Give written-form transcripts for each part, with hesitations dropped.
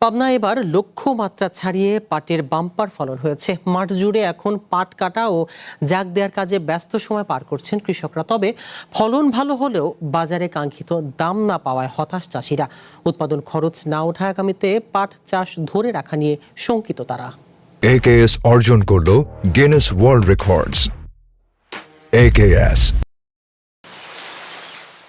পাবনায় এবার লক্ষ্যমাত্রা ছাড়িয়ে পাটের বাম্পার ফলন হয়েছে। মাঠ জুড়ে এখন পাট কাটা ও জাগ দেওয়ার কাজে ব্যস্ত সময় পার করছেন কৃষকরা। তবে ফলন ভালো হলেও বাজারে কাঙ্ক্ষিত দাম না পাওয়ায় হতাশ চাষিরা। উৎপাদন খরচ না ওঠা আগামীতে পাট চাষ ধরে রাখা নিয়ে শঙ্কিত তারা। AKS অর্জন করল গিনেস ওয়ার্ল্ড রেকর্ডস। AKS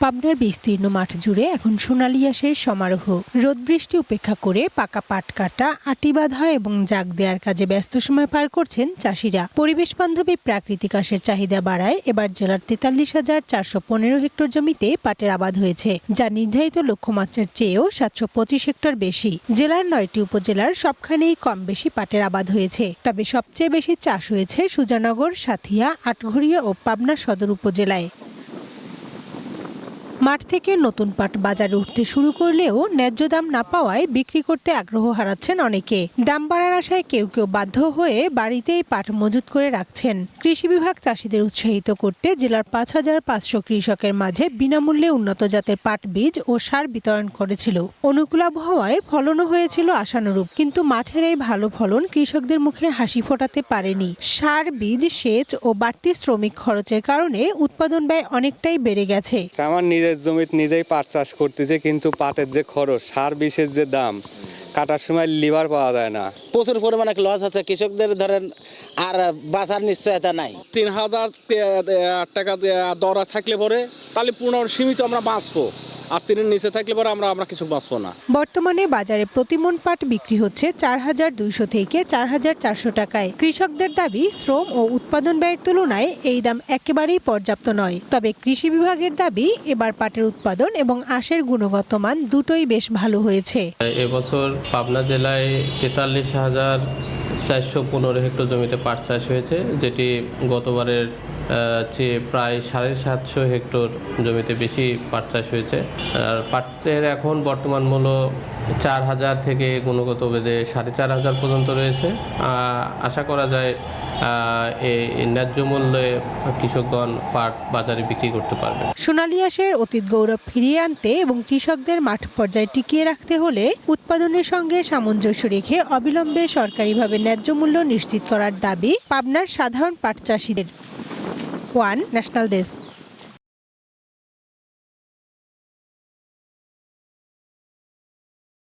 পাবনার বিস্তীর্ণ মাঠ জুড়ে এখন সোনালী আঁশের সমারোহ। রোদ বৃষ্টি উপেক্ষা করে পাকা পাট কাটা, আটি বাঁধা এবং জাগ দেওয়ার কাজে ব্যস্ত সময় পার করছেন চাষিরা। পরিবেশ বান্ধবী প্রাকৃতিক আঁশের চাহিদা বাড়ায় এবার জেলার ৪৩,৪১৫ হেক্টর জমিতে পাটের আবাদ হয়েছে, যা নির্ধারিত লক্ষ্যমাত্রার চেয়েও ৭২৫ হেক্টর বেশি। জেলার ৯টি উপজেলার সবখানেই কম বেশি পাটের আবাদ হয়েছে। তবে সবচেয়ে বেশি চাষ হয়েছে সুজানগর, সাথিয়া, আটঘরিয়া ও পাবনা সদর উপজেলায়। মাঠ থেকে নতুন পাট বাজারে উঠতে শুরু করলেও ন্যায্য দাম না পাওয়ায় বিক্রি করতে আগ্রহ হারাচ্ছেন অনেকে। দাম বাড়ার আশায় কেউ কেউ বাধ্য হয়ে বাড়িতেই পাট মজুত করে রাখছেন। কৃষি বিভাগ চাষিদের উৎসাহিত করতে জেলার ৫,৫০০ কৃষকের মাঝে বিনামূল্যে উন্নত জাতের পাট বীজ ও সার বিতরণ করেছিল। অনুকূল আবহাওয়ায় ফলনও হয়েছিল আশানুরূপ, কিন্তু মাঠের এই ভালো ফলন কৃষকদের মুখে হাসি ফোটাতে পারেনি। সার, বীজ, সেচ ও বাড়তি শ্রমিক খরচের কারণে উৎপাদন ব্যয় অনেকটাই বেড়ে গেছে। আমার নিজের জমিতে নিজেই পাট চাষ করতেছে, কিন্তু পাটের যে খরচ, সার বিষের যে দাম, কাটার সময় লিভার পাওয়া যায় না। প্রচুর পরিমাণে লস আছে কৃষকদের, ধরেন আর বাঁচার নিশ্চয়তা নাই। ৩,০০০ টাকা দর থাকলে পরে তাহলে সীমিত আমরা বাঁচবো, আর ৩-এর নিচে থাকলে পরে আমরা কিছু বাঁচবো না। বর্তমানে বাজারে প্রতিমন পাট বিক্রি হচ্ছে ৪,২০০ থেকে ৪,৪০০ টাকায়। কৃষকদের দাবি, শ্রম ও উৎপাদন ব্যয়ের তুলনায় এই দাম একেবারেই পর্যাপ্ত নয়। তবে কৃষি বিভাগের দাবি, এবার পাটের উৎপাদন এবং আঁশের গুণগত মান দুটোই বেশ ভালো হয়েছে। এবছর পাবনা জেলায় ৪৩,৪১৫ হেক্টর জমিতে পাট চাষ হয়েছে, যেটি গতবারের চেয়ে প্রায় ৭৫০ হেক্টর জমিতে বেশি পাট চাষ হয়েছে। আর পাটের এখন বর্তমান মূল্য ৪,০০০ থেকে গুণগত ভেদে ৪,৫০০ পর্যন্ত রয়েছে। আশা করা যায় এই ন্যায্য মূল্যে কৃষকগণ পাট বাজারে বিক্রি করতে পারবে। সোনালী আঁশের অতীত গৌরব ফিরিয়ে আনতে এবং কৃষকদের মাঠ পর্যায়ে টিকিয়ে রাখতে হলে উৎপাদনের সঙ্গে সামঞ্জস্য রেখে অবিলম্বে সরকারিভাবে ন্যায্য মূল্য নিশ্চিত করার দাবি পাবনার সাধারণ পাট চাষিদের। One national desk.